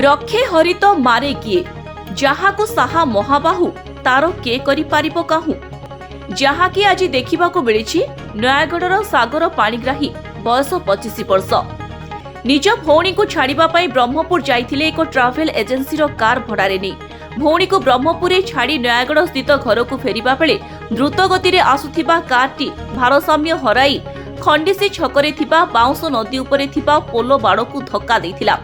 रखे हरित मारे किए जहाकु साहा महाबाहु तार के करि पारिबो काहू जहाँकि आज देखा मिली नयागढ़ सागर पाणिग्राही बयस 25 वर्ष निज भौणी को छाड़ापी ब्रह्मपुर जाइथिले एक ट्रावेल एजेंसी कार भड़ारे नहीं भौणी को ब्रह्मपुर छाड़ी नयागढ़ स्थित घर को फेरिबा बेले द्रुत गति में आसुथिबा कारटी भारसाम्य हराई खंडिसी छकरे थिबा बाउंस नदी उपरे थिबा पोलो बाड़ को धक्का देथिला।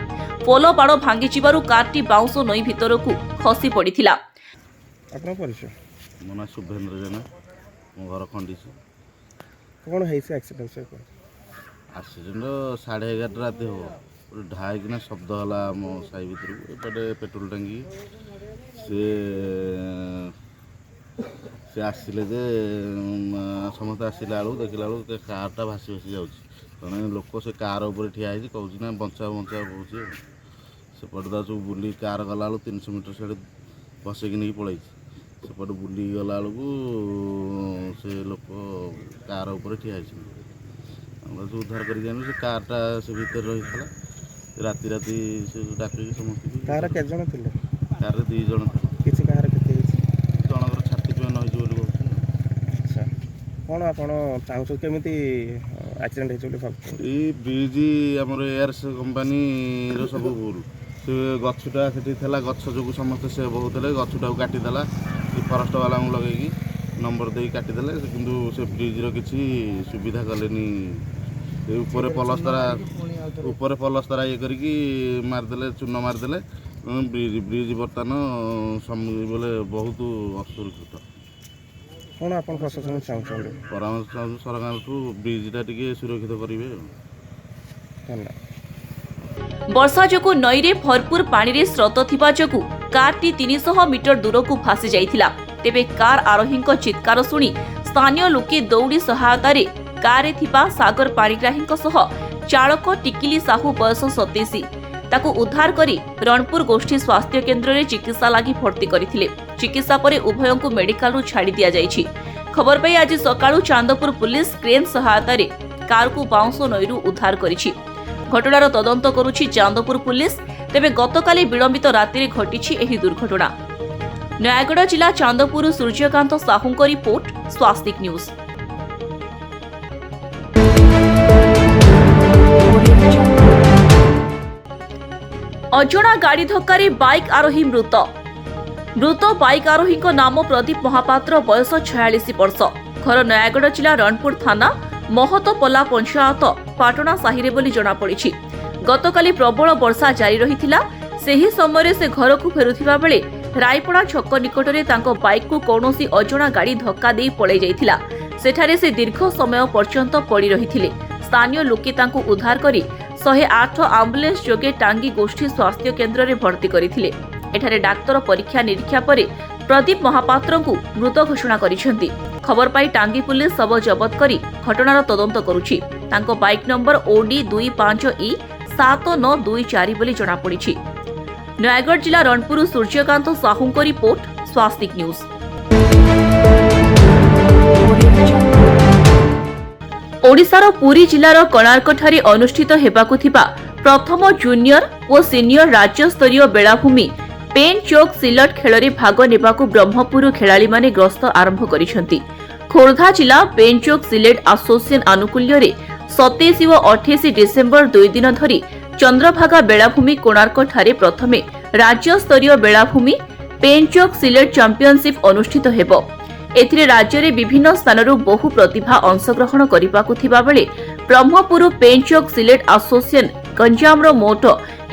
पोलो बाड़ भांगी जिबारु कारटी बाउंस नई भितर को खसी पड़िथिला। आपन परिचय मो ना शुभेन्द्र जेना मो घर खंडिसी कौन है एक्सीडेंट से एक्सीडेंट 11:30 राति हो ढाई किना शब्द हला मो साई भितर एपटे पेट्रोल टांगी से आसिले जे समस्त आसिला बेलू देखला बेलू कारटा भासी भासी जाऊँगी लोक से कार उपर ठिया है कौच ना बचा बचा कौच सेपटे दाचु बुली कार गला 300 मीटर से बसैक नहीं पलि सेपटे बुली गला बेलू से लोक कार उपर ठिया उद्धार कर कारटा से भितर रही था राति राति से डाक समस्त कार के जण थिले कार 2 जण किछि कार केते जनकर छाती पेन होई बोली कहू। अच्छा कौन आपण चाहू केमिति एक्सीडेंट हे चली भाब ई ब्रिज हमर एयर्स कंपनी रो सब भूल से गछटा सेठी थला गछ जोगु समस्त से बहुतले गछटा काटी देला फॉरेस्ट वाला को लगेगी नंबर दे काटी देले किंतु से ब्रिज रो किछि सुविधा कलेनी ऊपर पलस्तरा ये करिकी मारदेले चून मारदेले ब्रिज बर्तमान बोले बहुत असुरक्षित कौन आपन प्रशासन चाहू परामर्श सरकार को ब्रिजटा टिके सुरक्षित करेंगे। धन्यवाद। वर्षा जोगु नईरे भरपूर पानी रे स्रोत थिबा जोगु कारटी 300 मीटर दूर को भासी जाइथिला। तेबे कार आरोहींक चित्कार सुनी स्थानीय लोके दौड़ी सहायता रे कार थिबा सागर पाणिग्राहींक सह चालक टिकिली साहू बयस 27 ताकू उद्धार करी रणपुर गोष्ठी स्वास्थ्य केन्द्र रे चिकित्सा लागि भर्ती करथिले। चिकित्सा परे उभयों को मेडिकल रु छाड़ी दिया जाइछि। खबर पाई आज सकाळु चांदपुर पुलिस क्रेन सहायता रे कार को बाउंस नईरु उद्धार करिछि। घटनार तदंत करुछि चांदपुर पुलिस। तेबे गतकाली विलंबित राति घटिछि एही दुर्घटना। नयागढ़ जिला चांदपुर सूर्यकांत साहूंक रिपोर्ट स्वास्तिक न्यूज। अजଣା गाड़ी धक्कारे बाइक आरोही मृत बाइक आरोही नाम प्रदीप महापात्र बयस 46 वर्ष घर नयागढ़ जिला रणपुर थाना महतपला पंचायत पाटना साहिरे बोली जना पड़ी। गतकाली प्रबल वर्षा जारी रही सेही समय से घर को फेरुथिबा बेले रायपड़ा छक निकटरे तांको बाइक को कौनसी अजଣା गाड़ी धक्का दे पड़े जाइथिला। सेठारे से दीर्घ समय पर्यंत पड़ी रहिथिले। स्थानीय लोके तांको उद्धार करी 108 आम्बुलेंस जोगे टांगी गोष्ठी स्वास्थ्य केन्द्र रे भर्ती करथिले। एठारे डाक्तर परीक्षा निरीक्षा परे प्रदीप महापात्र को मृत घोषणा करिसेंती। खबर पाई टांगी पुलिस शव जबत करी घटनार तदंत करुछि। तांको बाइक नंबर OD 25E 7924 बोली जना पड़िछि। नयागढ़ जिला रणपुर सूर्यकांत साहूंक रिपोर्ट स्वास्तिक न्यूज। ओडिशार पुरी जिलार कोणार्क ठारे अनुष्ठित हेबाकु थिबा प्रथम जूनियर और सीनियर राज्य स्तरीय बेलाभूमि पेन चौक सिलट खेल भाग नेबाकु ब्रह्मपुर खेलाड़ी माने ग्रस्त आरंभ करिसेंती। खोर्धा जिला पेन चौक सिलेट एसोसिएशन आनुकूल्य 27 और 28 डिसेम्बर 2 दिन धरी चंद्रभागा बेलाभूमि कोणार्क ठारे प्रथमे राज्य स्तरीय बेलाभूमि पेन चौक सिलेट चैंपियनशिप अनुष्ठित हेबो। एथिरे राज्य रे विभिन्न स्थानरू बहु प्रतिभा अंशग्रहण करिबाकु थिबा बेले ब्रह्मपुर पेन चौक सिलेट एसोसिएशन गंजामर मोट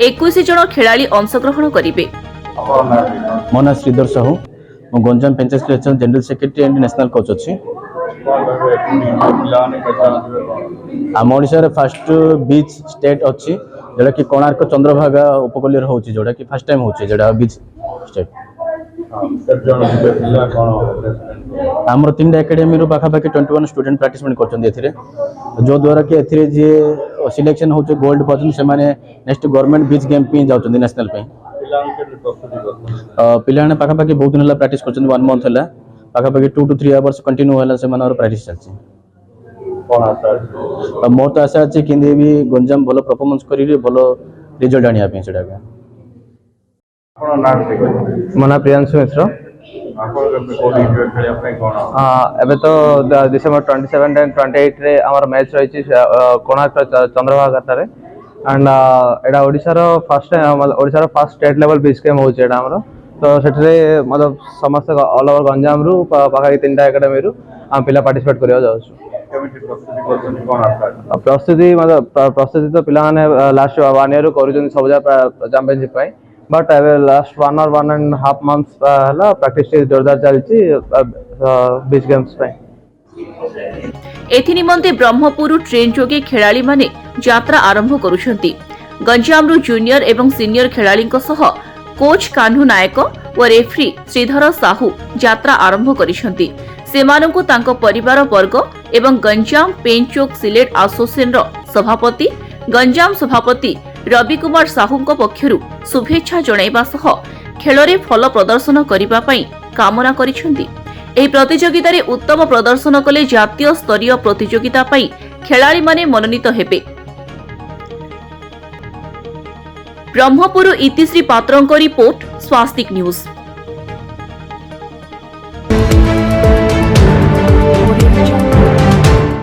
21 जन खेलाड़ी अंशग्रहण करिवे। मो ना श्रीधर साहू मो Ganjam panchayat election general secretary and national coach अच्छी। आम ओडिशा फर्स्ट बीच स्टेट अच्छी जोटा कि कोणार्क चंद्रभागा उपकूल होची जोटा कि फर्स्ट टाइम होची जोटा बीच स्टेट। आमर 3टा एकेडमी रो पाखापाखि 21 स्टूडेंट पार्टिसिपेट करछन एथिरे जो द्वारा कि एथिरे जे सिलेक्शन होचे गोल्ड पर्सन से माने नेक्स्ट गवर्नमेंट बीच गेम पे जाउछन नेशनल पे। पिलाने पाखापाखि बहुत दिन प्रैक्टिस करछन 1 मंथ हला पाखापाखि 2 to 3 आवर्स कंटिन्यू हला से मानर प्रैक्टिस चलछि। कोन आशा मोर तो आशा अछि कि भी गंजाम भलो परफॉर्मेंस करी भलो रिजल्ट आनिया पे सेडा। ମୋ ନାଁ ପ୍ରିୟାଂଶୁ ମିଶ୍ର। ଏବେ ତ ଡିସେମ୍ବର 27 and 28 ଆମର ମ୍ୟାଚ୍ ରହିଛି କୋଣାର୍କ ଚନ୍ଦ୍ରଭାଗାଠାରେ ଆଣ୍ଡ ଏଇଟା ଓଡ଼ିଶାର first state level beach game ହେଉଛି ଏଇଟା ଆମର। ତ ସେଠାରେ ମତଲବ ସମସ୍ତେ ଅଲ୍ ଓଭର୍ ଗଞ୍ଜାମରୁ ପାଖାପାଖି 3ଟା ଏକାଡେମୀରୁ ଆମେ ପିଲା ପାର୍ଟିସିପେଟ୍ କରିବାକୁ ଯାଉଛୁ। ପ୍ରସ୍ତୁତି ତ ପିଲାମାନେ ଲାଷ୍ଟ 1 yearରୁ କରୁଛନ୍ତି ସବୁ ଯାକ ଚାମ୍ପିଅନସିପ୍ ପାଇଁ। ବଟ୍ ଏବେ ଲାଷ୍ଟ 1.5 months ହେଲା ପ୍ରାକ୍ଟିସ୍ ଟିକେ ଜୋରଦାର ଚାଲିଛି ବିଚ୍ ଗେମ୍ସ ପାଇଁ। ଏଥିନିମନ୍ତେ ବ୍ରହ୍ମପୁର ଟ୍ରେନ୍ ଯୋଗେ ଖେଳାଳିମାନେ ଯାତ୍ରା ଆରମ୍ଭ କରୁଛନ୍ତି। ଗଞ୍ଜାମରୁ ଜୁନିୟର ଏବଂ ସିନିୟର ଖେଳାଳିଙ୍କ ସହ କୋଚ୍ କାହ୍ନୁ ନାୟକ ଓ ରେଫ୍ରି ଶ୍ରୀଧର ସାହୁ ଯାତ୍ରା ଆରମ୍ଭ କରିଛନ୍ତି। ସେମାନଙ୍କୁ ତାଙ୍କ ପରିବାର ବର୍ଗ ଏବଂ ଗଞ୍ଜାମ ପେନ୍ ଚୋକ୍ ସିଲେଟ ଆସୋସିଏସନର ସଭାପତି ଗଞ୍ଜାମ ସଭାପତି ରବି କୁମାର ସାହୁଙ୍କ ପକ୍ଷରୁ ଶୁଭେଚ୍ଛା ଜଣାଇବା ସହ ଖେଳରେ ଭଲ ପ୍ରଦର୍ଶନ କରିବା ପାଇଁ କାମନା କରିଛନ୍ତି। ଏହି ପ୍ରତିଯୋଗିତାରେ ଉତ୍ତମ ପ୍ରଦର୍ଶନ କଲେ ଜାତୀୟ ସ୍ତରୀୟ ପ୍ରତିଯୋଗିତା ପାଇଁ ଖେଳାଳିମାନେ ମନୋନୀତ ହେବେ। ବ୍ରହ୍ମପୁର ଇତିଶ୍ରୀ ପାତ୍ରଙ୍କ ରିପୋର୍ଟ ସ୍ୱାସ୍ତିକ ନ୍ୟୁଜ।